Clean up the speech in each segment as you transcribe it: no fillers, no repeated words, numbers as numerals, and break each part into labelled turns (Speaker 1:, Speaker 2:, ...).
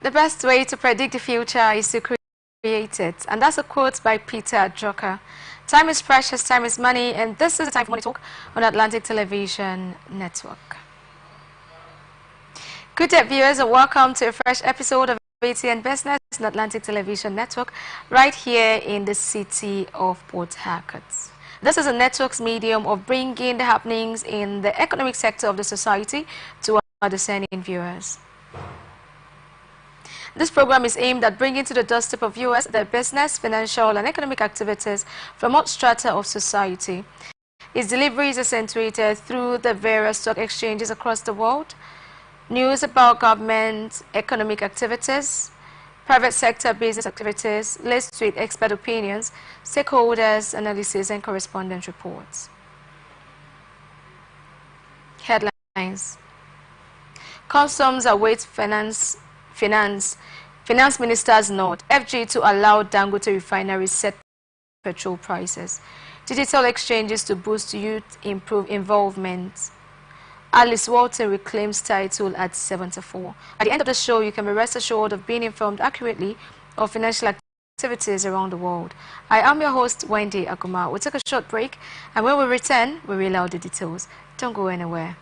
Speaker 1: The best way to predict the future is to create it. And that's a quote by Peter Drucker. Time is precious, time is money, and this is the time for Money Talk on Atlantic Television Network. Good day, viewers, and welcome to a fresh episode of ATN Business on Atlantic Television Network, right here in the city of Port Harcourt. This is a network's medium of bringing the happenings in the economic sector of the society to our discerning viewers. This program is aimed at bringing to the doorstep of viewers their business, financial, and economic activities from all strata of society. Its delivery is accentuated through the various stock exchanges across the world, news about government, economic activities, private sector business activities, lists with expert opinions, stakeholders, analysis, and correspondence reports. Headlines. Customs awaits finance minister's note. FG to allow Dangote refinery set petrol prices. Digital exchanges to boost youth, improve involvement. Alice Walton reclaims title at 74. At the end of the show, you can be rest assured of being informed accurately of financial activities around the world. I am your host, Wendy Aguma. We'll take a short break, and when we return, we'll read out the details. Don't go anywhere.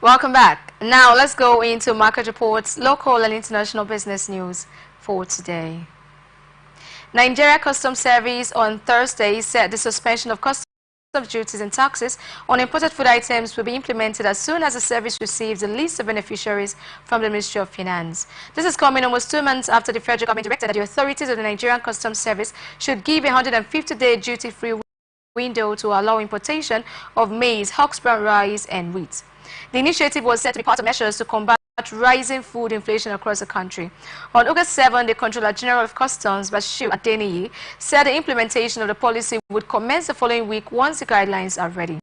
Speaker 1: Welcome back. Now let's go into market reports, local and international business news for today. Nigeria Customs Service on Thursday said the suspension of customs duties and taxes on imported food items will be implemented as soon as the service receives a list of beneficiaries from the Ministry of Finance. This is coming almost 2 months after the federal government directed that the authorities of the Nigerian Customs Service should give a 150-day duty-free window to allow importation of maize, husk brown rice and wheat. The initiative was set to be part of measures to combat rising food inflation across the country. On August 7, the Controller General of Customs, Bashir Adeniyi, said the implementation of the policy would commence the following week once the guidelines are ready.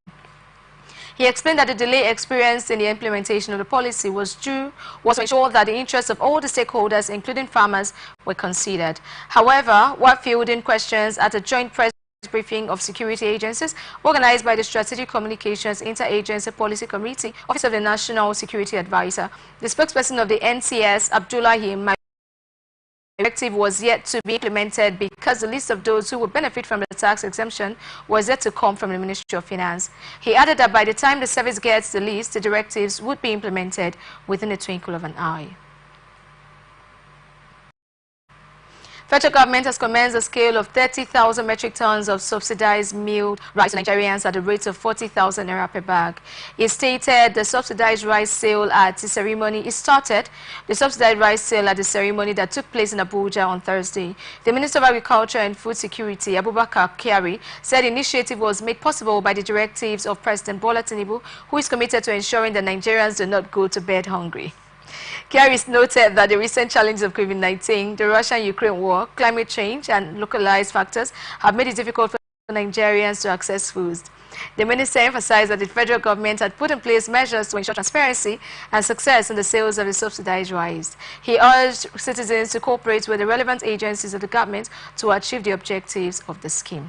Speaker 1: He explained that the delay experienced in the implementation of the policy was to ensure that the interests of all the stakeholders, including farmers, were considered. However, while fielding questions at a joint press briefing of security agencies organized by the Strategic Communications Interagency Policy Committee, Office of the National Security Advisor, the spokesperson of the NCS, Abdullahi, my directive was yet to be implemented because the list of those who would benefit from the tax exemption was yet to come from the Ministry of Finance. He added that by the time the service gets the list, the directives would be implemented within a twinkle of an eye. Federal government has commenced a scale of 30,000 metric tons of subsidized milled rice to Nigerians at the rate of 40,000 naira per bag. It stated the subsidized rice sale at the ceremony is started. The subsidized rice sale at the ceremony that took place in Abuja on Thursday. The Minister of Agriculture and Food Security, Abubakar Kyari, said the initiative was made possible by the directives of President Bola Tinubu, who is committed to ensuring that Nigerians do not go to bed hungry. Kyari noted that the recent challenges of COVID-19, the Russia-Ukraine war, climate change, and localized factors have made it difficult for Nigerians to access food. The minister emphasized that the federal government had put in place measures to ensure transparency and success in the sales of the subsidized rice. He urged citizens to cooperate with the relevant agencies of the government to achieve the objectives of the scheme.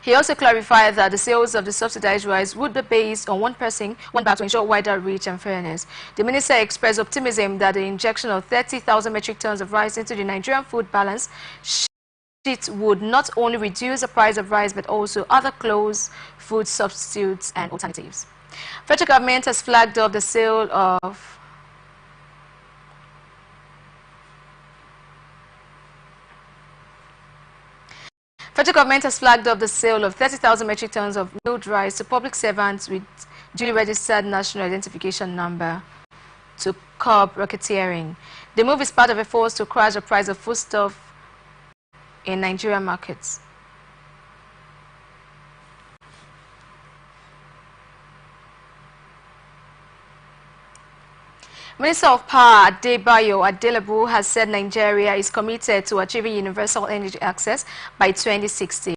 Speaker 1: He also clarified that the sales of the subsidized rice would be based on one person, one bag to ensure wider reach and fairness. The minister expressed optimism that the injection of 30,000 metric tons of rice into the Nigerian food balance sheet would not only reduce the price of rice but also other close food substitutes and alternatives. Federal government has flagged up the sale of Federal government has flagged up the sale of 30,000 metric tons of milled rice to public servants with duly registered national identification number to curb racketeering. The move is part of efforts to crash the price of foodstuff in Nigerian markets. Minister of Power Adebayo Adelebu has said Nigeria is committed to achieving universal energy access by 2060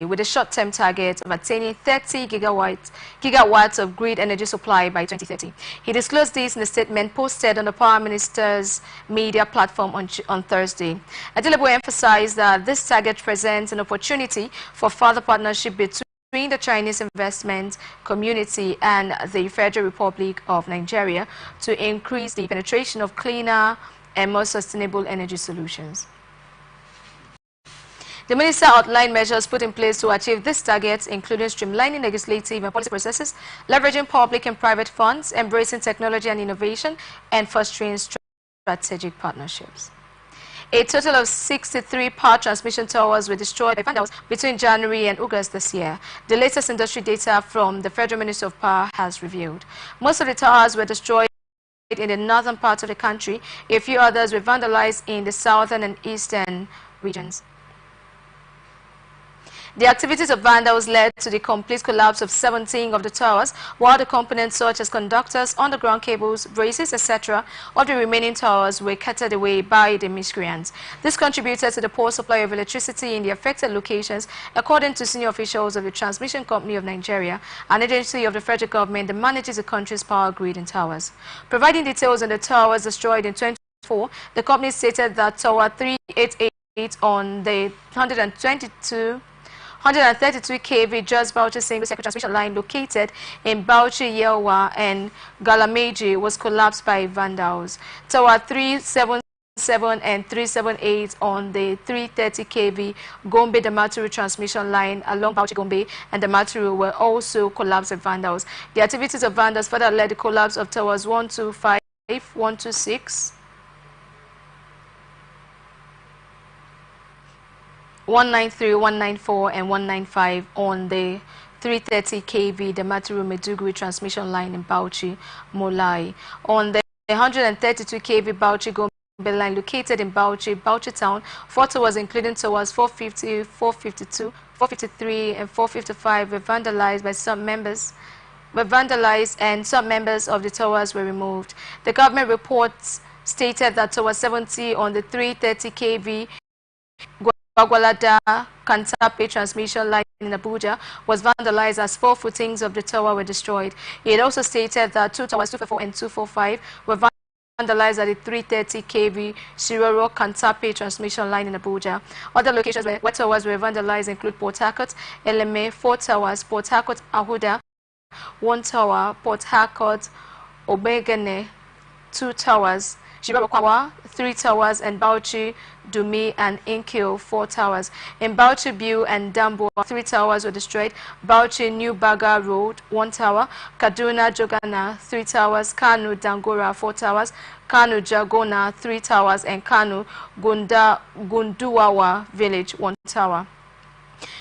Speaker 1: with a short-term target of attaining 30 gigawatts of grid energy supply by 2030. He disclosed this in a statement posted on the Power Minister's media platform on Thursday. Adelebu emphasized that this target presents an opportunity for further partnership between the Chinese investment community and the Federal Republic of Nigeria to increase the penetration of cleaner and more sustainable energy solutions. The minister outlined measures put in place to achieve this target, including streamlining legislative and policy processes, leveraging public and private funds, embracing technology and innovation, and fostering strategic partnerships. A total of 63 power transmission towers were destroyed by vandals between January and August this year. The latest industry data from the Federal Ministry of Power has revealed. Most of the towers were destroyed in the northern part of the country. A few others were vandalized in the southern and eastern regions. The activities of vandals led to the complete collapse of 17 of the towers, while the components such as conductors, underground cables, braces, etc. of the remaining towers were carted away by the miscreants. This contributed to the poor supply of electricity in the affected locations, according to senior officials of the Transmission Company of Nigeria, an agency of the federal government that manages the country's power grid and towers. Providing details on the towers destroyed in 2024, the company stated that Tower 388 on the 132 kV Just Bauchi single circuit transmission line located in Bauchi, Yelwa and Galameji was collapsed by vandals. Tower 377 and 378 on the 330 kV Gombe-Damaturu transmission line along Bauchi-Gombe and Damaturu were also collapsed by vandals. The activities of vandals further led the collapse of towers 125, 126, 193, 194 and 195 on the 330 kV Damaturu-Maiduguri transmission line in Bauchi, Molai. On the 132 kV Bauchi-Gombe line located in Bauchi town, 4 towers including towers 450, 452, 453 and 455 were vandalized and some members of the towers were removed. The government reports stated that tower 70 on the 330 kV Gwagwalada Kantape transmission line in Abuja was vandalized as 4 footings of the tower were destroyed. It also stated that 2 towers 244 and 245 were vandalized at the 330 kV Shiroro Kantape transmission line in Abuja. Other locations where towers were vandalized include Port Harcourt, Eleme, 4 towers, Port Harcourt, Ahuda, 1 tower, Port Harcourt, Obegene, 2 towers, Shibabakwa, 3 towers, and Bauchi, Dumi, and Inkyo, 4 towers. In Bauchi, Biu, and Dambo, 3 towers were destroyed. Bauchi, New Baga Road, 1 tower. Kaduna, Jogana, 3 towers. Kanu, Dangora, 4 towers. Kanu, Jagona, 3 towers. And Kanu, Gunduwawa Village, 1 tower.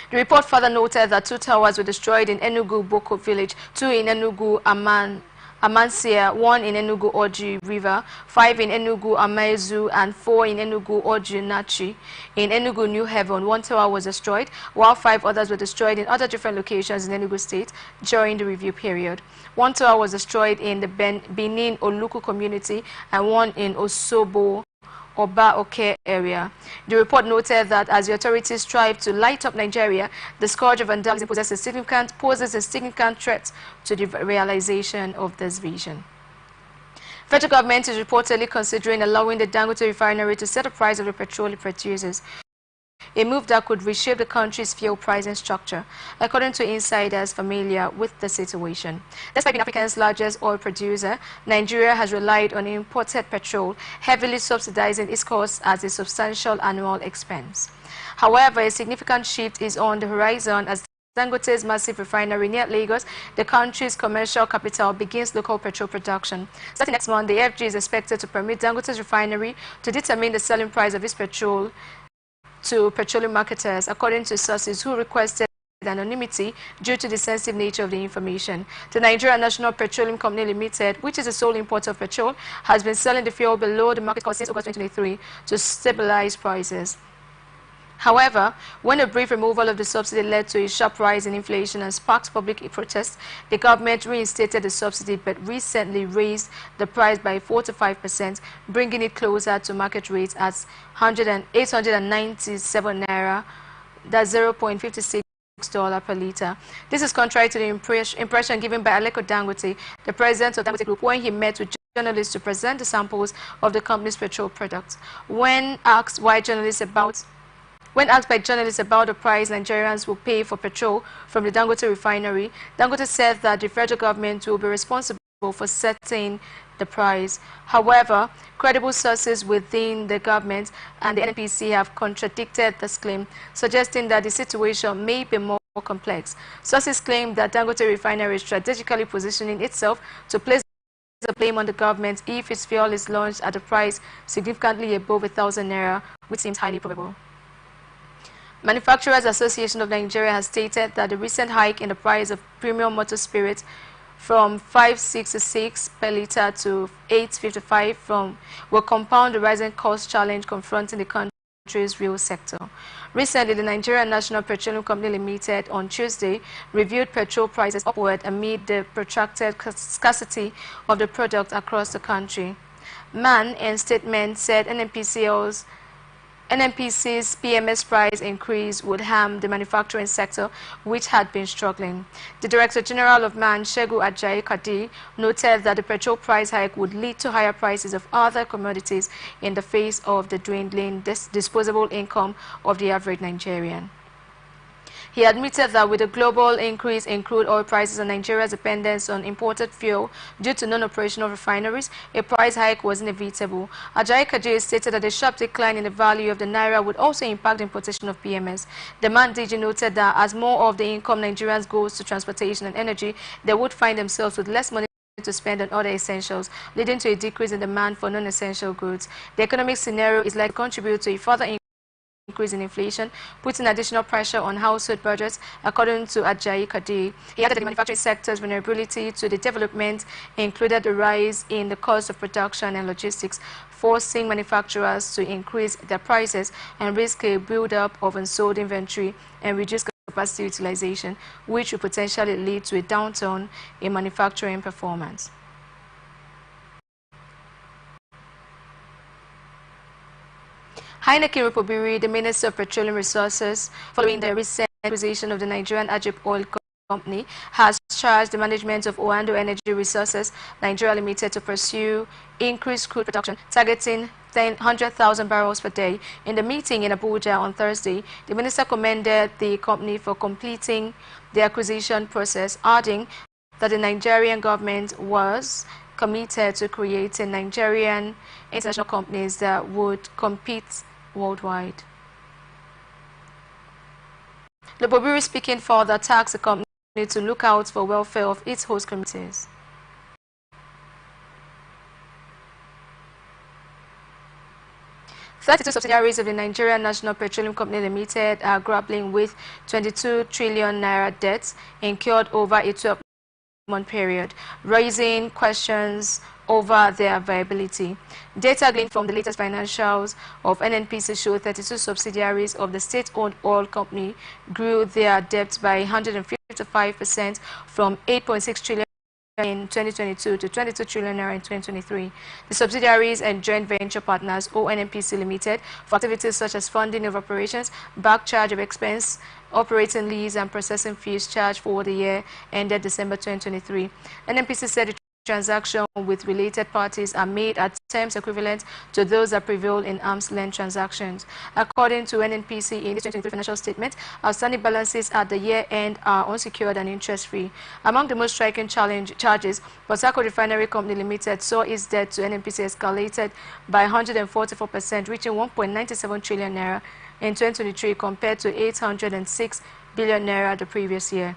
Speaker 1: The report further noted that 2 towers were destroyed in Enugu Boko Village, 2 in Enugu Amansia, 1 in Enugu Oji River, 5 in Enugu Amaezu, and 4 in Enugu Oji Nachi. In Enugu New Haven, 1 tower was destroyed, while 5 others were destroyed in other different locations in Enugu State during the review period. 1 tower was destroyed in the Benin Oluku community and 1 in Osobo Oba Oke area. The report noted that as the authorities strive to light up Nigeria, the scourge of vandalism poses a significant threat to the realization of this vision. Federal government is reportedly considering allowing the Dangote refinery to set the price of the petrol it produces, a move that could reshape the country's fuel pricing structure, according to insiders familiar with the situation. Despite being Africa's largest oil producer, Nigeria has relied on imported petrol, heavily subsidizing its costs as a substantial annual expense. However, a significant shift is on the horizon as Dangote's massive refinery near Lagos, the country's commercial capital, begins local petrol production. Starting next month, the FG is expected to permit Dangote's refinery to determine the selling price of its petrol to petroleum marketers, according to sources who requested anonymity due to the sensitive nature of the information. The Nigeria National Petroleum Company Limited, which is the sole importer of petrol, has been selling the fuel below the market cost since August 2023 to stabilize prices. However, when a brief removal of the subsidy led to a sharp rise in inflation and sparked public protests, the government reinstated the subsidy but recently raised the price by 4 to 5%, bringing it closer to market rates at 897 naira, that's $0.56 per litre. This is contrary to the impression given by Aliko Dangote, the president of Dangote Group, when he met with journalists to present the samples of the company's petrol products. When asked by journalists about the price Nigerians will pay for petrol from the Dangote refinery, Dangote said that the federal government will be responsible for setting the price. However, credible sources within the government and the NPC have contradicted this claim, suggesting that the situation may be more complex. Sources claim that Dangote refinery is strategically positioning itself to place the blame on the government if its fuel is launched at a price significantly above 1,000 naira, which seems highly probable. Manufacturers Association of Nigeria has stated that the recent hike in the price of premium motor spirits from 566 per litre to 855 will compound the rising cost challenge confronting the country's real sector. Recently, the Nigeria National Petroleum Company Limited on Tuesday reviewed petrol prices upward amid the protracted scarcity of the product across the country. MAN, in statement, said NNPC's PMS price increase would harm the manufacturing sector, which had been struggling. The Director General of MAN, Shegu Ajayi Kadi, noted that the petrol price hike would lead to higher prices of other commodities in the face of the dwindling disposable income of the average Nigerian. He admitted that with the global increase in crude oil prices and Nigeria's dependence on imported fuel due to non-operational refineries, a price hike was inevitable. Ajayi Kaji stated that the sharp decline in the value of the naira would also impact the importation of PMS. The man DG noted that as more of the income Nigerians goes to transportation and energy, they would find themselves with less money to spend on other essentials, leading to a decrease in demand for non-essential goods. The economic scenario is likely to contribute to a further increase in inflation, putting additional pressure on household budgets, according to Ajayi Kadi. He added that the manufacturing sector's vulnerability to the development included the rise in the cost of production and logistics, forcing manufacturers to increase their prices and risk a build-up of unsold inventory and reduce capacity utilization, which would potentially lead to a downturn in manufacturing performance. Heineken Rupobiri, the Minister of Petroleum Resources, following the recent acquisition of the Nigerian Ajib Oil Company, has charged the management of Oando Energy Resources Nigeria Limited to pursue increased crude production, targeting 100,000 barrels per day. In the meeting in Abuja on Thursday, the minister commended the company for completing the acquisition process, adding that the Nigerian government was committed to creating Nigerian international companies that would compete worldwide. Rupobiri, speaking further, tasked the company to look out for welfare of its host communities. "32 subsidiaries of the Nigerian National Petroleum Company Limited are grappling with 22 trillion naira debts incurred over a 12-month period, raising questions over their viability. Data gleaned from the latest financials of NNPC show 32 subsidiaries of the state-owned oil company grew their debts by 155% from 8.6 trillion in 2022 to 22 trillion naira in 2023. The subsidiaries and joint venture partners owe NNPC Limited for activities such as funding of operations, back charge of expense, operating lease and processing fees charged for the year ended December 2023. NNPC said the transactions with related parties are made at terms equivalent to those that prevail in arm's-length transactions. According to NNPC, in the 2023 financial statement, outstanding balances at the year-end are unsecured and interest-free. Among the most striking charges, Port Harcourt Refinery Company Limited saw its debt to NNPC escalated by 144%, reaching 1.97 trillion naira in 2023 compared to 806 billion naira the previous year.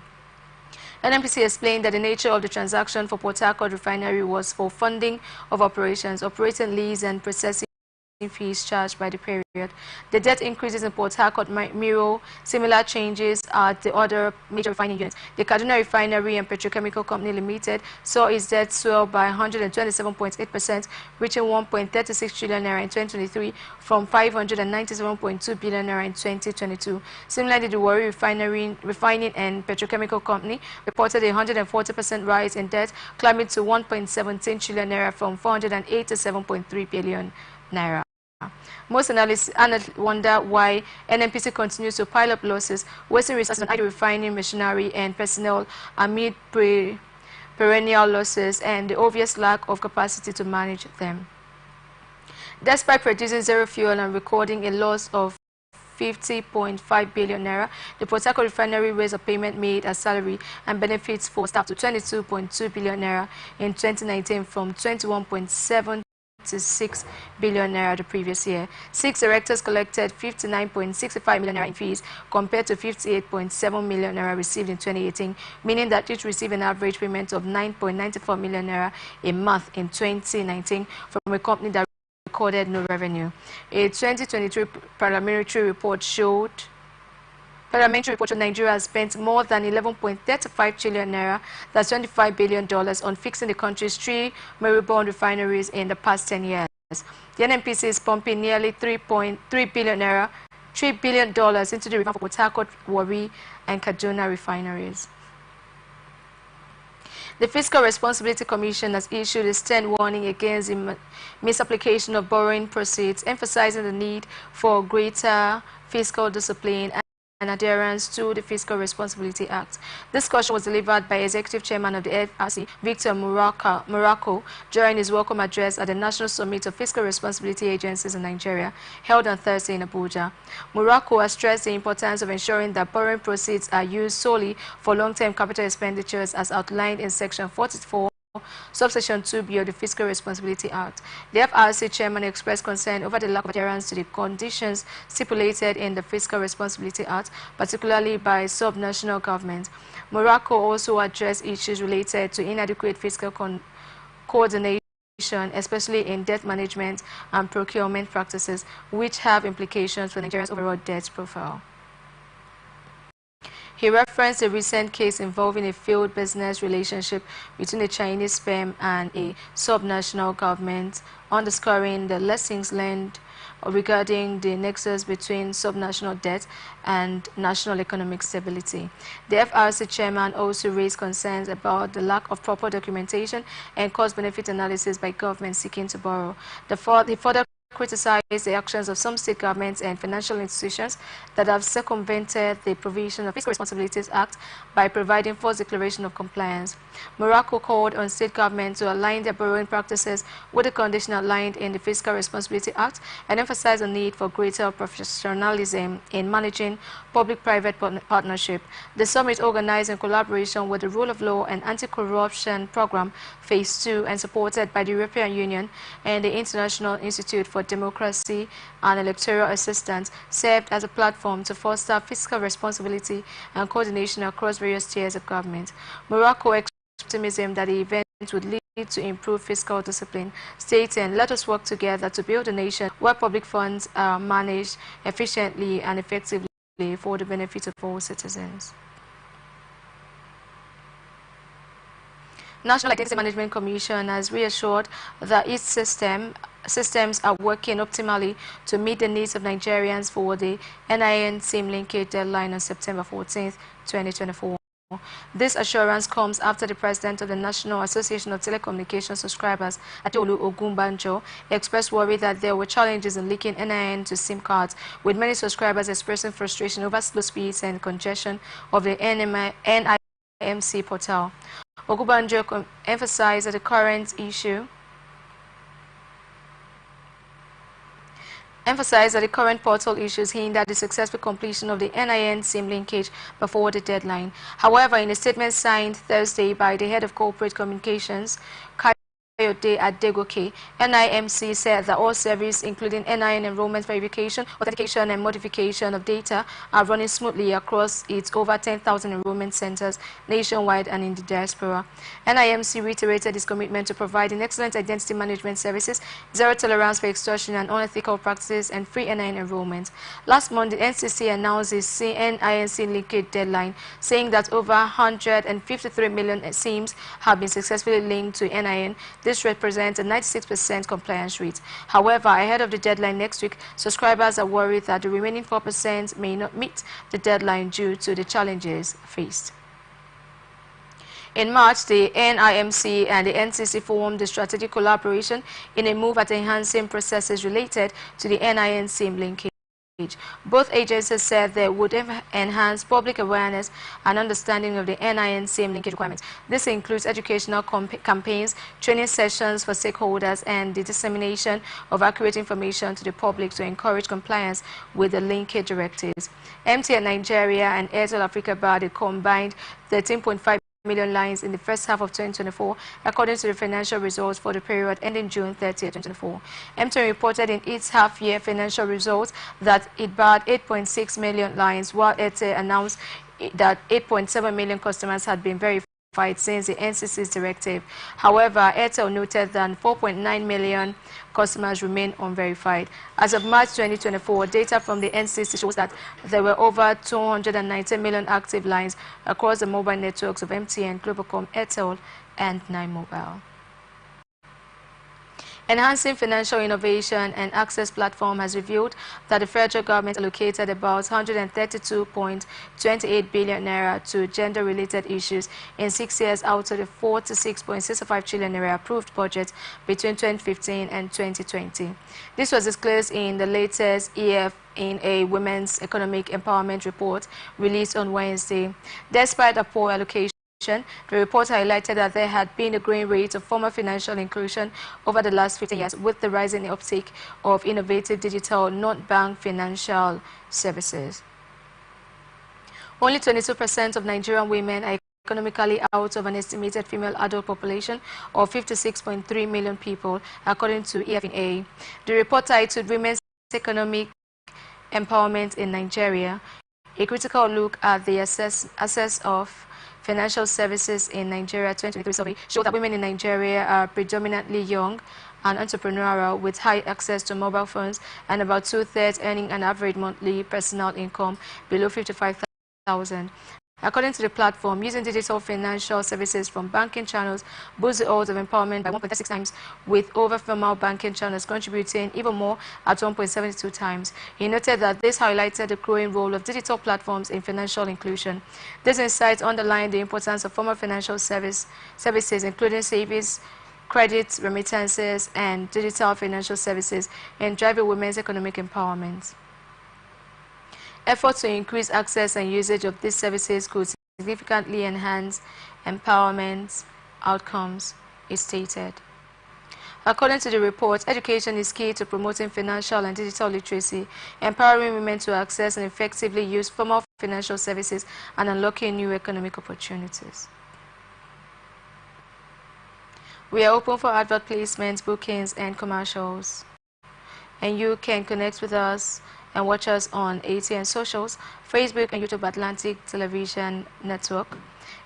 Speaker 1: NNPC explained that the nature of the transaction for Port Harcourt Refinery was for funding of operations, operating lease and processing fees charged by the period. The debt increases in Port Harcourt mirror similar changes at the other major refining units. The Kaduna Refinery and Petrochemical Company Limited saw its debt swell by 127.8%, reaching 1.36 trillion naira in 2023 from 597.2 billion naira in 2022. Similarly, the Warri Refining and Petrochemical Company reported a 140% rise in debt, climbing to 1.17 trillion naira from 487.3 billion naira. Most analysts wonder why NNPC continues to pile up losses, wasting resources on idle refining machinery and personnel amid perennial losses and the obvious lack of capacity to manage them. Despite producing zero fuel and recording a loss of 50.5 billion naira, the Port Harcourt Refinery raised a payment made as salary and benefits for staff to 22.2 billion naira in 2019 from 21.7 to 6 billion naira the previous year. 6 directors collected 59.65 million naira in fees compared to 58.7 million naira received in 2018, meaning that each received an average payment of 9.94 million naira a month in 2019 from a company that recorded no revenue. A 2023 parliamentary report showed Nigeria has spent more than 11.35 trillion naira, that's $25 billion, on fixing the country's 3 moribund refineries in the past 10 years. The NNPC is pumping nearly 3.3 billion naira, $3 billion into the revamp of Port Harcourt, Warri, and Kaduna refineries. The Fiscal Responsibility Commission has issued a stern warning against the misapplication of borrowing proceeds, emphasizing the need for greater fiscal discipline adherence to the Fiscal Responsibility Act. This caution was delivered by Executive Chairman of the FRC, Victor Morocco, during his welcome address at the National Summit of Fiscal Responsibility Agencies in Nigeria, held on Thursday in Abuja. Morocco has stressed the importance of ensuring that borrowing proceeds are used solely for long-term capital expenditures as outlined in Section 44 Subsection 2B of the Fiscal Responsibility Act. The FRC chairman expressed concern over the lack of adherence to the conditions stipulated in the Fiscal Responsibility Act, particularly by subnational governments. Morocco also addressed issues related to inadequate fiscal coordination, especially in debt management and procurement practices, which have implications for Nigeria's overall debt profile. He referenced a recent case involving a failed business relationship between a Chinese firm and a subnational government, underscoring the lessons learned regarding the nexus between subnational debt and national economic stability. The FRC chairman also raised concerns about the lack of proper documentation and cost-benefit analysis by governments seeking to borrow. He further criticized the actions of some state governments and financial institutions that have circumvented the provision of Fiscal Responsibilities Act by providing false declaration of compliance. Morocco called on state governments to align their borrowing practices with the condition outlined in the Fiscal Responsibility Act and emphasized the need for greater professionalism in managing public-private partnership. The summit, organized in collaboration with the Rule of Law and Anti-Corruption Program Phase 2 and supported by the European Union and the International Institute for Democracy and Electoral Assistance, served as a platform to foster fiscal responsibility and coordination across various tiers of government. Morocco expressed optimism that the event would lead to improved fiscal discipline, stating, "Let us work together to build a nation where public funds are managed efficiently and effectively for the benefit of all citizens." National Identity Management Commission has reassured that its systems are working optimally to meet the needs of Nigerians for the NIN SIM linkage deadline on September 14, 2024. This assurance comes after the president of the National Association of Telecommunication Subscribers, Adeolu Ogunbanjo, expressed worry that there were challenges in linking NIN to SIM cards, with many subscribers expressing frustration over slow speeds and congestion of the NIMC portal. Ogunbanjo emphasized that the current portal issues hindered the successful completion of the NIN SIM linkage before the deadline. However, in a statement signed Thursday by the head of corporate communications, Kayode Adegoke, NIMC said that all services, including NIN enrollment verification, authentication and modification of data, are running smoothly across its over 10,000 enrollment centers nationwide and in the diaspora. NIMC reiterated its commitment to providing excellent identity management services, zero tolerance for extortion and unethical practices, and free NIN enrollment. Last month, the NCC announced its NINC linkage deadline, saying that over 153 million SIMs have been successfully linked to NIN. This represents a 96% compliance rate. However, ahead of the deadline next week, subscribers are worried that the remaining 4% may not meet the deadline due to the challenges faced. In March, the NIMC and the NCC formed a strategic collaboration in a move at enhancing processes related to the NIN SIM linkage. Both agencies said they would enhance public awareness and understanding of the NIN SIM linkage requirements. This includes educational campaigns, training sessions for stakeholders, and the dissemination of accurate information to the public to encourage compliance with the linkage directives. MTN Nigeria and Airtel Africa barred a combined 13.5 million lines in the first half of 2024, according to the financial results for the period ending June 30, 2024. MTN reported in its half-year financial results that it barred 8.6 million lines, while Airtel announced that 8.7 million customers had been verified since the NCC's directive. However, Airtel noted that 4.9 million customers remain unverified. As of March 2024, data from the NCC shows that there were over 290 million active lines across the mobile networks of MTN, Globacom, Airtel, and 9Mobile. Enhancing Financial Innovation and Access Platform has revealed that the federal government allocated about 132.28 billion naira to gender-related issues in 6 years out of the 46.65 trillion naira approved budget between 2015 and 2020. This was disclosed in the latest EF in a Women's Economic Empowerment Report released on Wednesday. Despite a poor allocation, the report highlighted that there had been a growing rate of formal financial inclusion over the last 15 years with the rising uptake of innovative digital non-bank financial services. Only 22% of Nigerian women are economically out of an estimated female adult population of 56.3 million people, according to EFNA. The report titled Women's Economic Empowerment in Nigeria, a critical look at the access of financial services in Nigeria 2023 survey showed that women in Nigeria are predominantly young and entrepreneurial with high access to mobile phones and about two-thirds earning an average monthly personal income below 55,000. According to the platform, using digital financial services from banking channels boosts the odds of empowerment by 1.36 times, with over formal banking channels contributing even more at 1.72 times. He noted that this highlighted the growing role of digital platforms in financial inclusion. These insights underline the importance of formal financial services, including savings, credit, remittances, and digital financial services, in driving women's economic empowerment. Efforts to increase access and usage of these services could significantly enhance empowerment outcomes, is stated. According to the report, education is key to promoting financial and digital literacy, empowering women to access and effectively use formal financial services, and unlocking new economic opportunities. We are open for advert placements, bookings, and commercials. And you can connect with us and watch us on ATN socials, Facebook and YouTube Atlantic Television Network,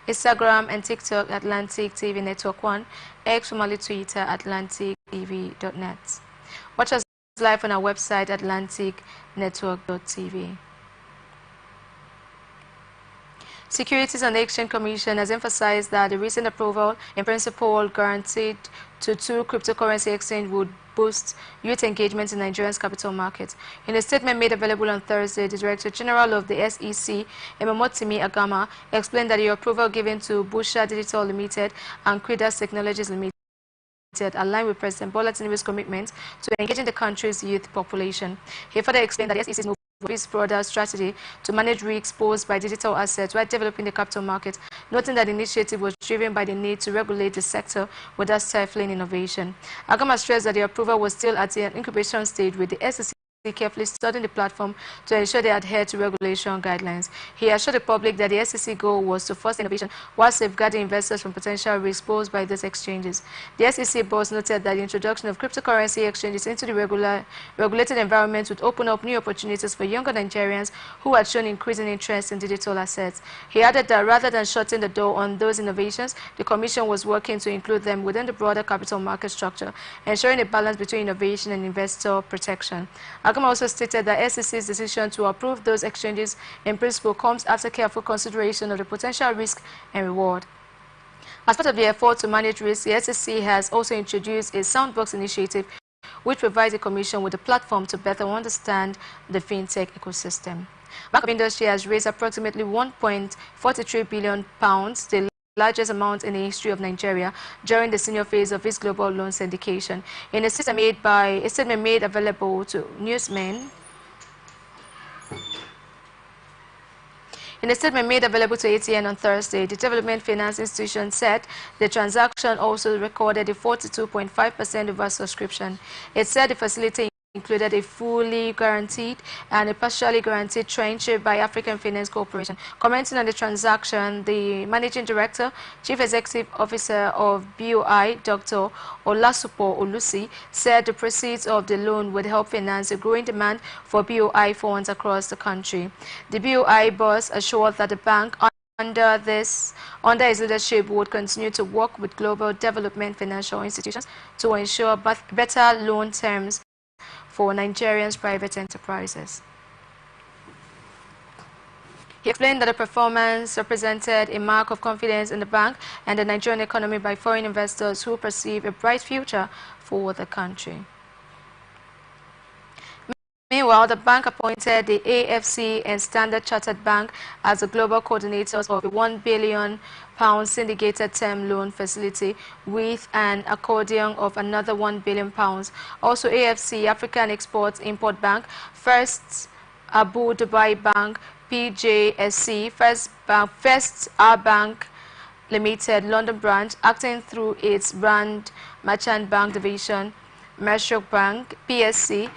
Speaker 1: Instagram and TikTok Atlantic TV Network 1, X formerly Twitter AtlanticTV.net. Watch us live on our website atlanticnetwork.tv. Securities and Exchange Commission has emphasized that the recent approval in principle guaranteed to 2 cryptocurrency exchange would boost youth engagement in Nigeria's capital market. In a statement made available on Thursday, the Director General of the SEC, Emomotimi Agama, explained that the approval given to Busha Digital Limited and Quidas Technologies Limited aligned with President Bola Tinubu's commitment to engaging the country's youth population. He further explained that the SEC's move its broader strategy to manage risks posed by digital assets while developing the capital market, noting that the initiative was driven by the need to regulate the sector without stifling innovation. Agama stressed that the approval was still at the incubation stage, with the SEC carefully studying the platform to ensure they adhere to regulation guidelines. He assured the public that the SEC goal was to foster innovation while safeguarding investors from potential risks posed by these exchanges. The SEC boss noted that the introduction of cryptocurrency exchanges into the regulated environment would open up new opportunities for younger Nigerians who had shown increasing interest in digital assets. He added that rather than shutting the door on those innovations, the Commission was working to include them within the broader capital market structure, ensuring a balance between innovation and investor protection. Agama also stated that SEC's decision to approve those exchanges in principle comes after careful consideration of the potential risk and reward. As part of the effort to manage risk, the SEC has also introduced a Soundbox initiative which provides the Commission with a platform to better understand the fintech ecosystem. Bank of Industry has raised approximately £1.43 billion, the largest amount in the history of Nigeria, during the senior phase of its global loan syndication. In a statement made available to newsmen, in a statement made available to ATN on Thursday, the Development Finance Institution said the transaction also recorded a 42.5% oversubscription. It said the facility included a fully guaranteed and a partially guaranteed tranche by African Finance Corporation. Commenting on the transaction, the Managing Director, Chief Executive Officer of BOI, Dr. Olasupo Olusi, said the proceeds of the loan would help finance the growing demand for BOI funds across the country. The BOI boss assured that the bank under its leadership would continue to work with global development financial institutions to ensure better loan terms for Nigerians' private enterprises. He explained that the performance represented a mark of confidence in the bank and the Nigerian economy by foreign investors who perceive a bright future for the country. Meanwhile, the bank appointed the AFC and Standard Chartered Bank as the global coordinators of a £1 billion syndicated term loan facility with an accordion of another £1 billion. Also, AFC, African Export-Import Bank, First Abu Dhabi Bank, PJSC, First R Bank Limited, London branch, acting through its brand Merchant Bank Division, Mershok Bank, PSC,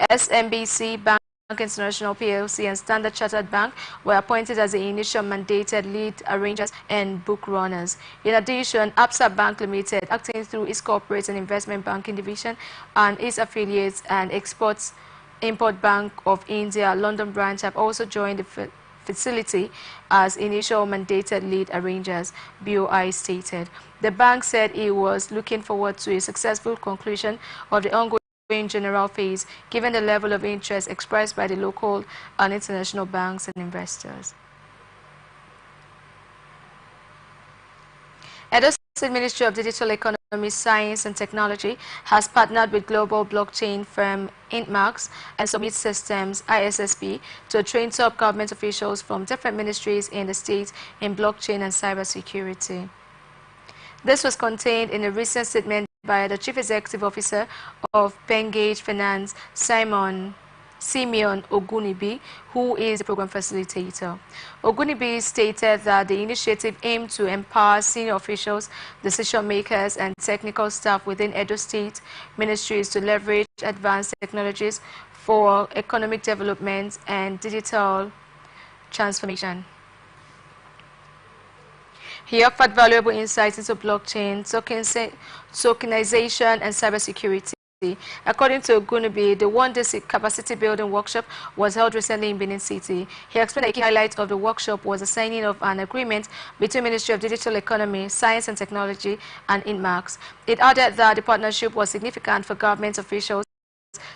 Speaker 1: SMBC Bank International PLC and Standard Chartered Bank were appointed as the initial mandated lead arrangers and book runners. In addition, ABSA Bank Limited, acting through its corporate and investment banking division and its affiliates and Export-Import Bank of India, London branch, have also joined the facility as initial mandated lead arrangers, BOI stated. The bank said it was looking forward to a successful conclusion of the ongoing general phase, given the level of interest expressed by the local and international banks and investors. Edo State Ministry of Digital Economy, Science and Technology has partnered with global blockchain firm Intmax and Summit Systems ISSP to train top government officials from different ministries in the state in blockchain and cybersecurity. This was contained in a recent statement by the Chief Executive Officer of Pengage Finance, Simeon Ogunibi, who is the program facilitator. Ogunibi stated that the initiative aimed to empower senior officials, decision makers, and technical staff within Edo State ministries to leverage advanced technologies for economic development and digital transformation. He offered valuable insights into blockchain, tokenization, and cybersecurity. According to Ogunibi, the one-day capacity building workshop was held recently in Benin City. He explained that a key highlight of the workshop was the signing of an agreement between Ministry of Digital Economy, Science and Technology and Intmax. It added that the partnership was significant for government officials,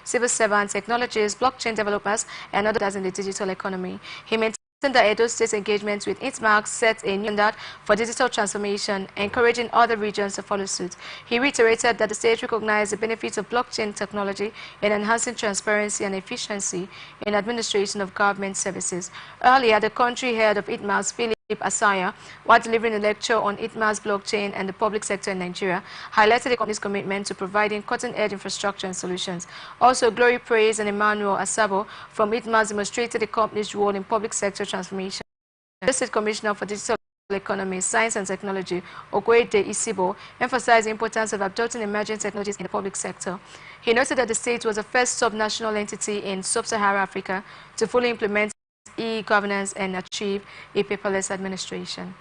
Speaker 1: civil servants, technologists, blockchain developers, and others in the digital economy. He maintained that Edo State's engagement with Intmax set a new standard for digital transformation, encouraging other regions to follow suit. He reiterated that the state recognized the benefits of blockchain technology in enhancing transparency and efficiency in administration of government services. Earlier, the country head of Intmax, Philip Asaya, while delivering a lecture on Intmax blockchain and the public sector in Nigeria, highlighted the company's commitment to providing cutting-edge infrastructure and solutions. Also, Glory Praise and Emmanuel Asabo from Intmax demonstrated the company's role in public sector transformation. The State Commissioner for Digital Economy, Science and Technology, Okwede Isibo, emphasized the importance of adopting emerging technologies in the public sector. He noted that the state was the first sub-national entity in sub-Saharan Africa to fully implement e-governance and achieve a paperless administration.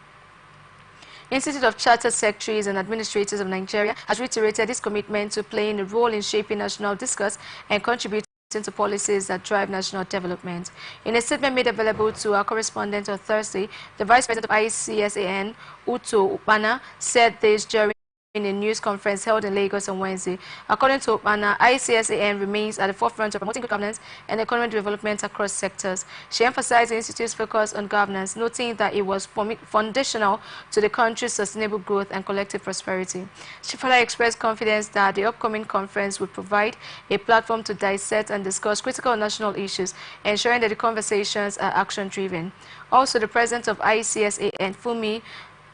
Speaker 1: Institute of Chartered Secretaries and Administrators of Nigeria has reiterated its commitment to playing a role in shaping national discourse and contributing to policies that drive national development. In a statement made available to our correspondent on Thursday, the Vice President of ICSAN, Uto Upana, said this during in a news conference held in Lagos on Wednesday. According to Opana, ICSAN remains at the forefront of promoting good governance and economic development across sectors. She emphasized the institute's focus on governance, noting that it was foundational to the country's sustainable growth and collective prosperity. She further expressed confidence that the upcoming conference would provide a platform to dissect and discuss critical national issues, ensuring that the conversations are action-driven. Also, the president of ICSAN, Fumi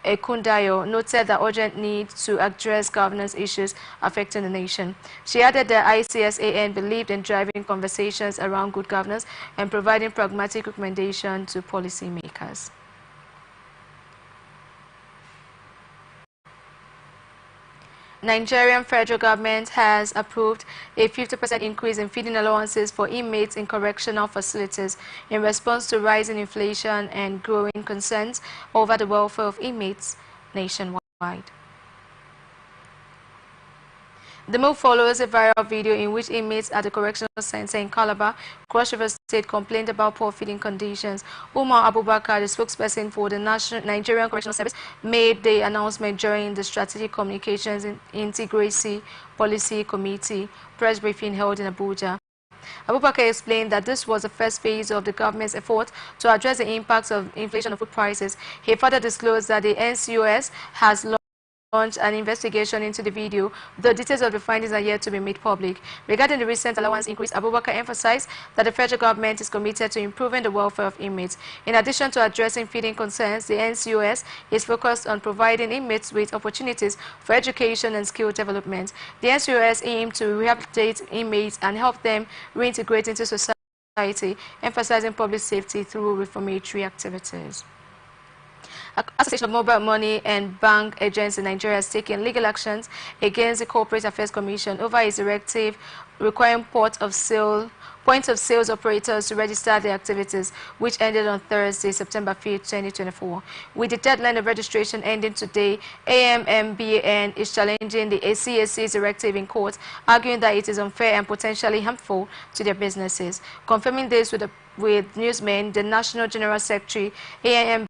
Speaker 1: Ekundayo, noted the urgent need to address governance issues affecting the nation. She added that ICSAN believed in driving conversations around good governance and providing pragmatic recommendations to policymakers. Nigerian federal government has approved a 50% increase in feeding allowances for inmates in correctional facilities in response to rising inflation and growing concerns over the welfare of inmates nationwide. The move follows a viral video in which inmates at the correctional center in Calabar, Cross River State, complained about poor feeding conditions. Umar Abubakar, the spokesperson for the Nigerian Correctional Service, made the announcement during the Strategic Communications Integracy Policy Committee press briefing held in Abuja. Abubakar explained that this was the first phase of the government's effort to address the impacts of inflation on food prices. He further disclosed that the NCOS has launched an investigation into the video. The details of the findings are yet to be made public. Regarding the recent allowance increase, Abubakar emphasized that the federal government is committed to improving the welfare of inmates. In addition to addressing feeding concerns, the NCOS is focused on providing inmates with opportunities for education and skill development. The NCOS aims to rehabilitate inmates and help them reintegrate into society, emphasizing public safety through reformatory activities. Association of Mobile Money and Bank Agents in Nigeria has taken legal actions against the Corporate Affairs Commission over its directive requiring point of sales operators to register their activities, which ended on Thursday, September 5, 2024. With the deadline of registration ending today, AMMBAN is challenging the CAC's directive in court, arguing that it is unfair and potentially harmful to their businesses. Confirming this with newsmen, the National General Secretary, AMMBA,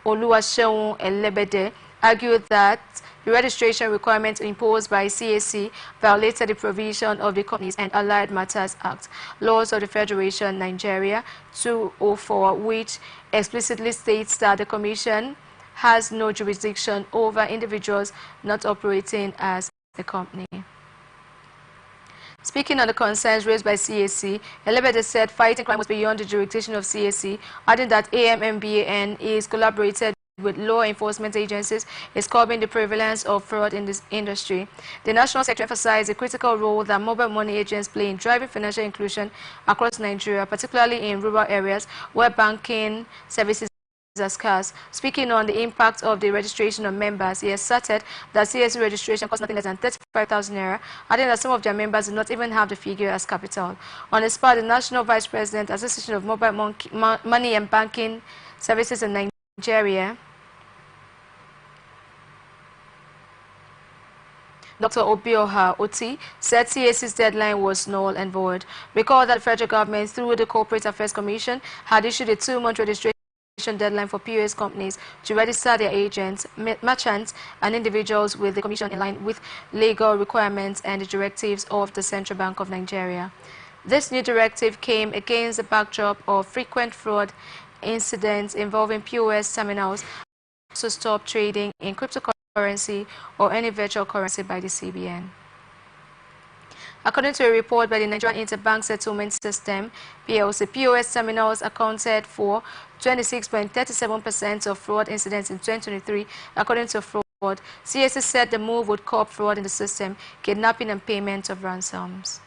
Speaker 1: Oluwaseun Elebede, argued that the registration requirements imposed by CAC violated the provision of the Companies and Allied Matters Act, laws of the Federation Nigeria 204, which explicitly states that the Commission has no jurisdiction over individuals not operating as a company. Speaking on the concerns raised by CAC, Elebede said fighting crime was beyond the jurisdiction of CAC, adding that AMMBAN is collaborated with law enforcement agencies is curbing the prevalence of fraud in this industry. The National Secretary emphasized the critical role that mobile money agents play in driving financial inclusion across Nigeria, particularly in rural areas where banking services are scarce. Speaking on the impact of the registration of members, he asserted that CAC registration costs nothing less than 35,000 naira, adding that some of their members do not even have the figure as capital. On his part, the National Vice President, Association of Mobile Money and Banking Services in Nigeria, Dr. Obioha Oti, said CAC's deadline was null and void. Recall that the federal government, through the Corporate Affairs Commission, had issued a 2-month registration deadline for POS companies to register their agents, merchants, and individuals with the Commission in line with legal requirements and the directives of the Central Bank of Nigeria. This new directive came against the backdrop of frequent fraud incidents involving POS terminals to stop trading in cryptocurrency or any virtual currency by the CBN. According to a report by the Nigerian Interbank Settlement System, PLC, POS terminals accounted for 26.37% of fraud incidents in 2023, according to fraud. CAC said the move would curb fraud in the system, kidnapping and payment of ransoms.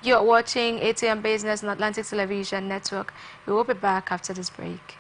Speaker 1: You are watching ATM Business on Atlantic Television Network. We will be back after this break.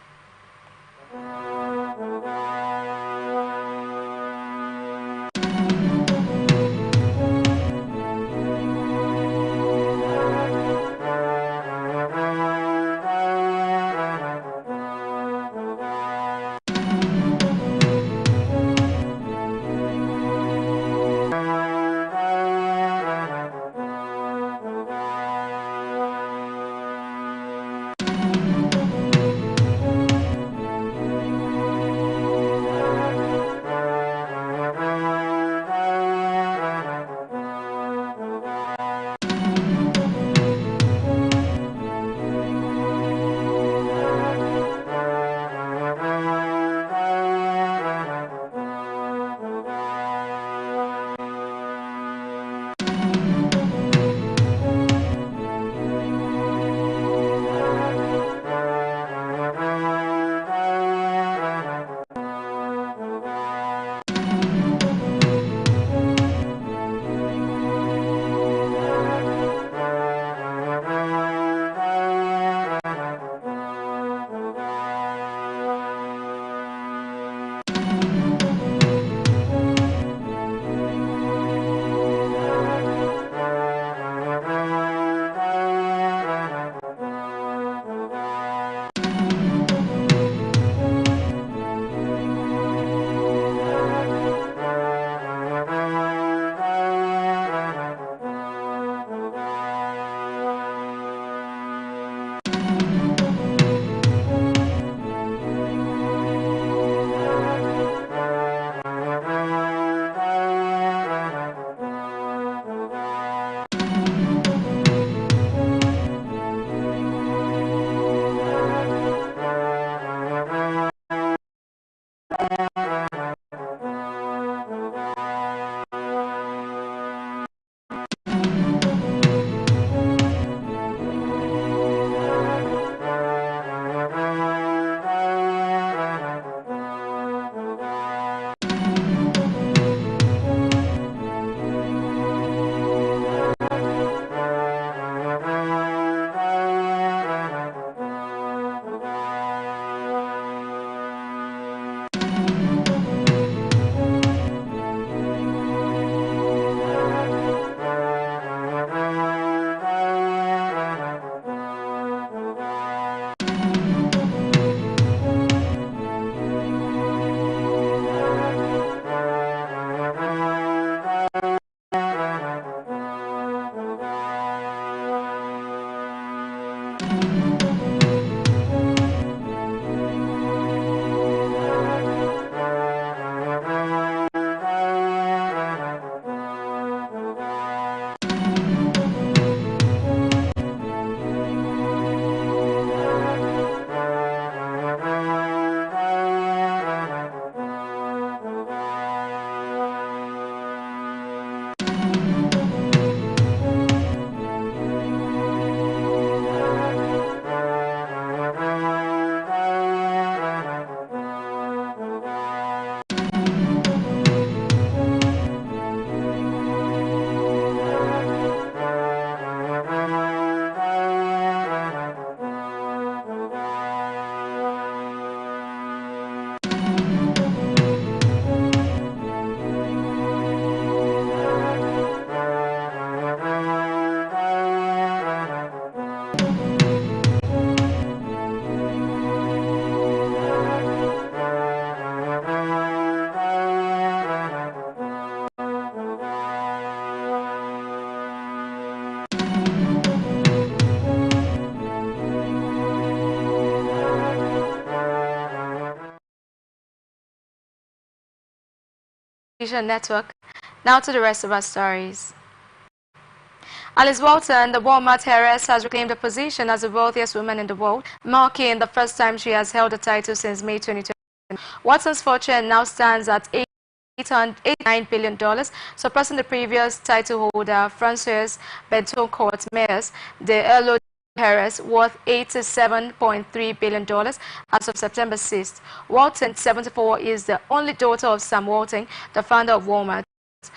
Speaker 1: Network. Now to the rest of our stories. Alice Walton, the Walmart heiress, has reclaimed a position as the wealthiest woman in the world, marking the first time she has held the title since May 2020. Walton's fortune now stands at $89 billion, surpassing the previous title holder, Frances Bettencourt Meyers, the Elo heiress, worth $87.3 billion as of September 6th. Walton, 74, is the only daughter of Sam Walton, the founder of Walmart.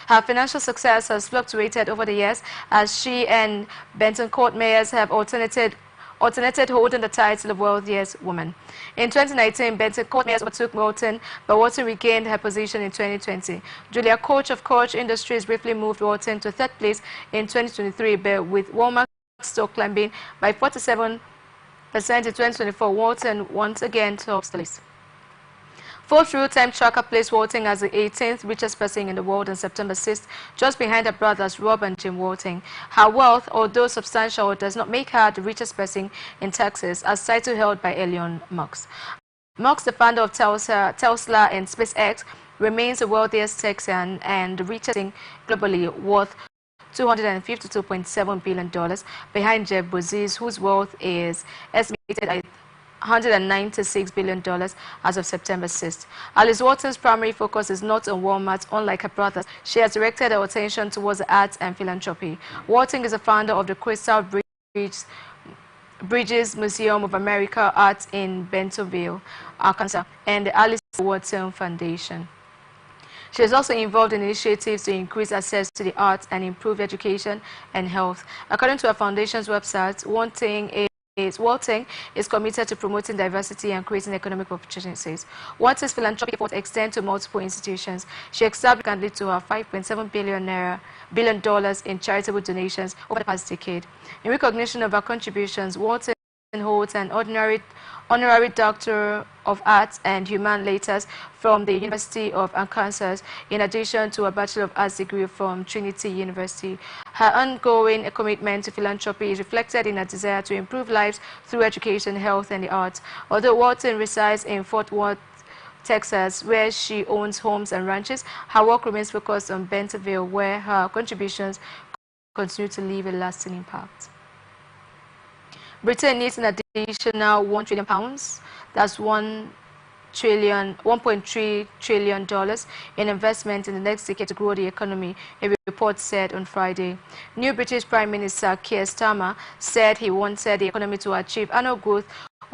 Speaker 1: Her financial success has fluctuated over the years as she and Bettencourt Meyers have alternated holding the title of wealthiest woman. In 2019, Bettencourt Meyers overtook Walton, but Walton regained her position in 2020. Julia Koch of Koch Industries briefly moved Walton to third place in 2023, but with Walmart stock climbing by 47% in 2024, Walton once again tops the list. Forbes real-time tracker placed Walton as the 18th richest person in the world on September 6th, just behind her brothers Rob and Jim Walton. Her wealth, although substantial, does not make her the richest person in Texas, as title held by Elon Musk. Musk, the founder of Tesla and SpaceX, remains the wealthiest Texan and the richest globally, worth $252.7 billion, behind Jeff Bezos, whose wealth is estimated at $196 billion as of September 6th. Alice Walton's primary focus is not on Walmart. Unlike her brothers, she has directed her attention towards the arts and philanthropy. Walton is a founder of the Crystal Bridges Museum of American Art in Bentonville, Arkansas, and the Alice Walton Foundation. She is also involved in initiatives to increase access to the arts and improve education and health. According to her foundation's website, Walton is committed to promoting diversity and creating economic opportunities. Walton's philanthropic efforts extend to multiple institutions. She established and led to her $5.7 billion in charitable donations over the past decade. In recognition of her contributions, Walton holds an honorary Doctor of Arts and Human Letters from the University of Arkansas, in addition to a Bachelor of Arts degree from Trinity University. Her ongoing commitment to philanthropy is reflected in her desire to improve lives through education, health, and the arts. Although Walton resides in Fort Worth, Texas, where she owns homes and ranches, her work remains focused on Bentonville, where her contributions continue to leave a lasting impact. Britain needs an additional £1 trillion, that's $1.3 trillion in investment in the next decade to grow the economy, a report said on Friday. New British Prime Minister Keir Starmer said he wanted the economy to achieve annual growth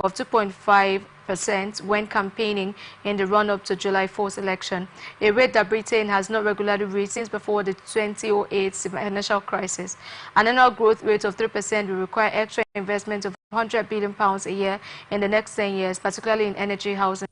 Speaker 1: of 2.5% when campaigning in the run-up to July 4th election, a rate that Britain has not regularly reached since before the 2008 financial crisis. An annual growth rate of 3% will require extra investment of £100 billion a year in the next 10 years, particularly in energy, housing.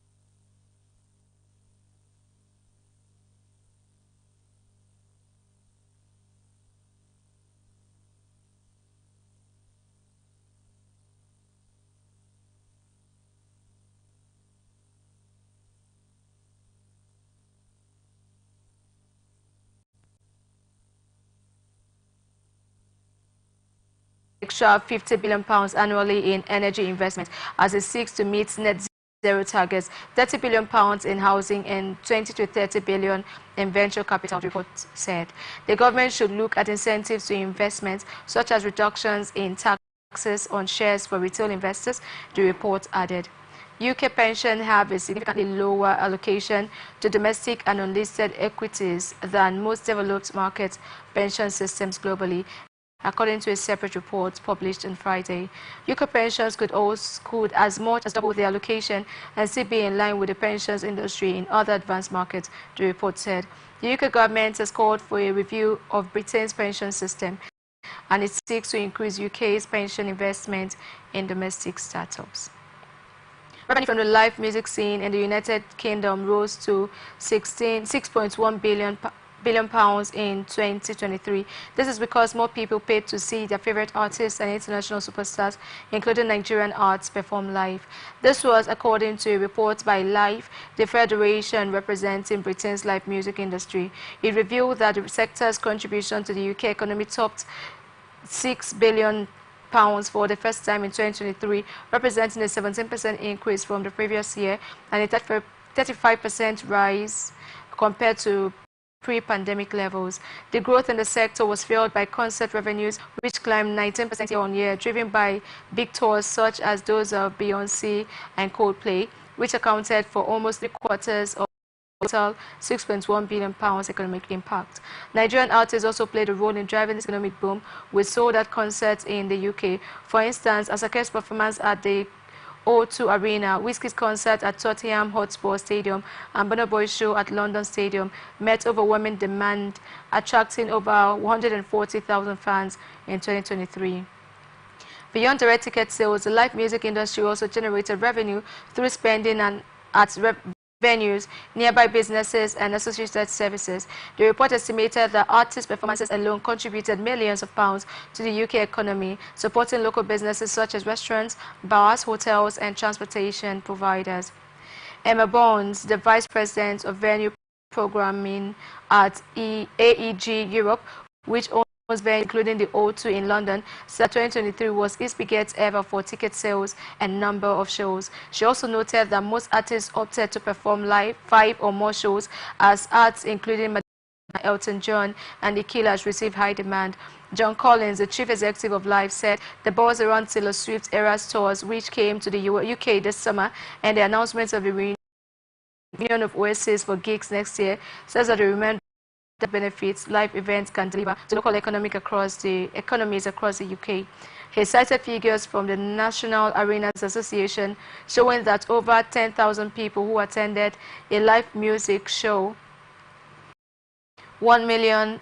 Speaker 1: Extra £50 billion annually in energy investment as it seeks to meet net zero targets, £30 billion in housing and 20 to 30 billion in venture capital, the report said. The government should look at incentives to investments, such as reductions in taxes on shares for retail investors, the report added. UK pensions have a significantly lower allocation to domestic and unlisted equities than most developed market pension systems globally, according to a separate report published on Friday. UK pensions could as much as double the allocation and still be in line with the pensions industry in other advanced markets, the report said. The UK government has called for a review of Britain's pension system, and it seeks to increase UK's pension investment in domestic startups. Revenue from the live music scene in the United Kingdom rose to £6.1 billion in 2023. This is because more people paid to see their favorite artists and international superstars, including Nigerian arts, perform live. This was according to a report by Live, the federation representing Britain's live music industry. It revealed that the sector's contribution to the UK economy topped £6 billion for the first time in 2023, representing a 17% increase from the previous year and a 35% rise compared to pre-pandemic levels. The growth in the sector was fueled by concert revenues, which climbed 19% year-on-year, driven by big tours such as those of Beyoncé and Coldplay, which accounted for almost three-quarters of total £6.1 billion economic impact. Nigerian artists also played a role in driving this economic boom with sold-out concerts in the UK. For instance, Asake's performance at the O2 Arena, Wizkid's concert at Tottenham Hotspur Stadium, and Burna Boy's show at London Stadium met overwhelming demand, attracting over 140,000 fans in 2023. Beyond direct ticket sales, the live music industry also generated revenue through spending at venues, nearby businesses, and associated services. The report estimated that artist performances alone contributed millions of pounds to the UK economy, supporting local businesses such as restaurants, bars, hotels, and transportation providers. Emma Bonds, the Vice President of Venue Programming at AEG Europe, which owns venues including the O2 in London, said 2023 was its biggest ever for ticket sales and number of shows. She also noted that most artists opted to perform live 5 or more shows, as acts including Madonna, Elton John, and The Killers received high demand. John Collins, the chief executive of Live, said the buzz around Taylor Swift's Eras tours, which came to the UK this summer, and the announcement of the reunion of Oasis for gigs next year, says that the remainder the benefits live events can deliver to local economies across the UK. He cited figures from the National Arenas Association showing that over 10,000 people who attended a live music show. £1 million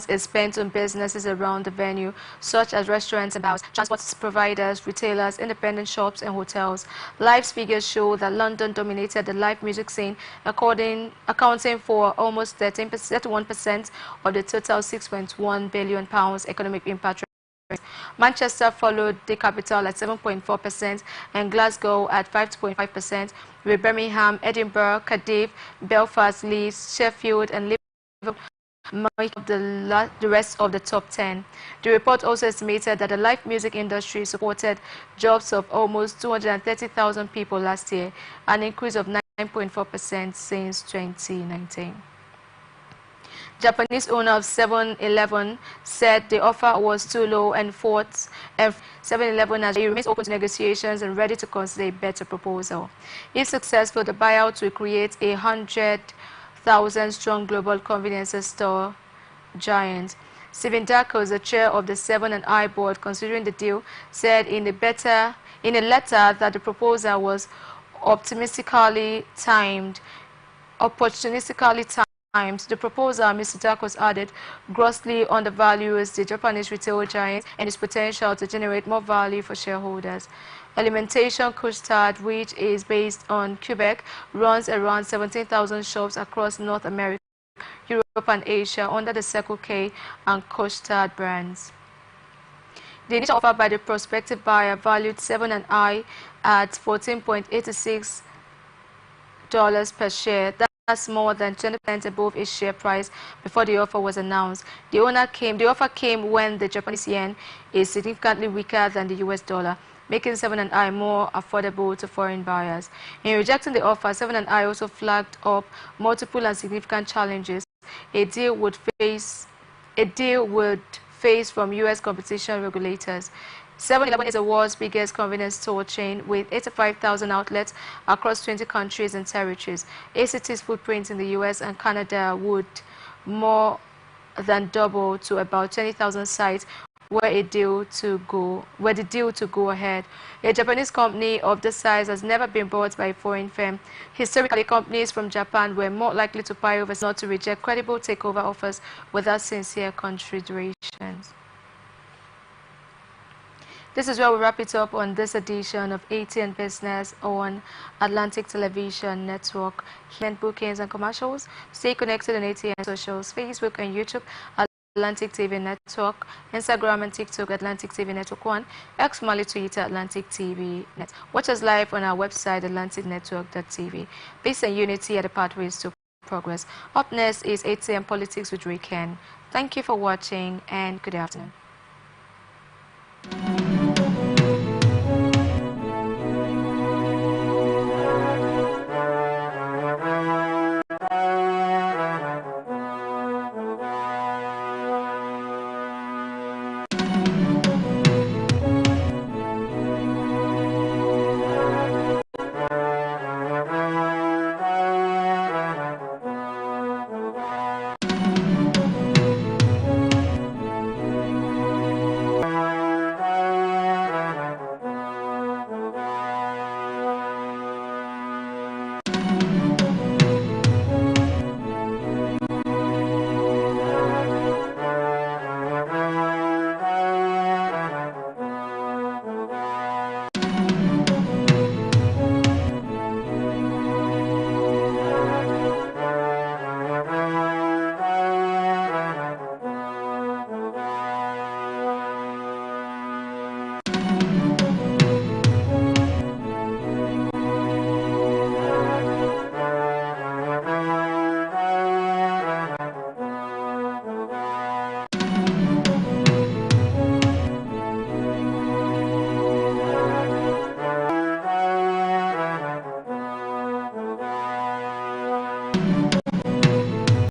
Speaker 1: is spent on businesses around the venue, such as restaurants and bars, transport providers, retailers, independent shops, and hotels. Live's figures show that London dominated the live music scene, accounting for almost 31% of the total £6.1 billion economic impact. Manchester followed the capital at 7.4% and Glasgow at 5.5%, with Birmingham, Edinburgh, Cardiff, Belfast, Leeds, Sheffield, and Liverpool make up the rest of the top 10. The report also estimated that the live music industry supported jobs of almost 230,000 people last year, an increase of 9.4% since 2019. Japanese owner of 7-Eleven said the offer was too low and fought, and 7-Eleven has remains open to negotiations and ready to consider a better proposal. If successful, the buyout will create a 100,000-strong global convenience store giant. Stephen Darko, the chair of the 7&I board considering the deal, said in a letter that the proposal was opportunistically timed. The proposal, Mr. Darko added, grossly undervalues the Japanese retail giant and its potential to generate more value for shareholders. Alimentation Couche-Tard, which is based on Quebec, runs around 17,000 shops across North America, Europe, and Asia under the Circle K and Couche-Tard brands. The initial offer by the prospective buyer valued 7&I at $14.86 per share. That's more than 20% above its share price before the offer was announced. The offer came when the Japanese yen is significantly weaker than the US dollar, making 7&I more affordable to foreign buyers. In rejecting the offer, 7&I also flagged up multiple and significant challenges a deal would face from US competition regulators. 7-Eleven is the world's biggest convenience store chain with 85,000 outlets across 20 countries and territories. ACT's footprint in the US and Canada would more than double to about 20,000 sites were the deal to go ahead. A Japanese company of this size has never been bought by a foreign firm. Historically, companies from Japan were more likely to buy overseas, not to reject credible takeover offers without sincere considerations. This is where we wrap it up on this edition of ATN Business on Atlantic Television Network. Event bookings and commercials. Stay connected on ATN socials, Facebook and YouTube, Atlantic TV Network, Instagram and TikTok, Atlantic TV Network 1, X, Mali, Twitter, Atlantic TV Net. Watch us live on our website, atlanticnetwork.tv. Peace and unity are the pathways to progress. Up next is ATN Politics with Ray Ken. Thank you for watching and good afternoon.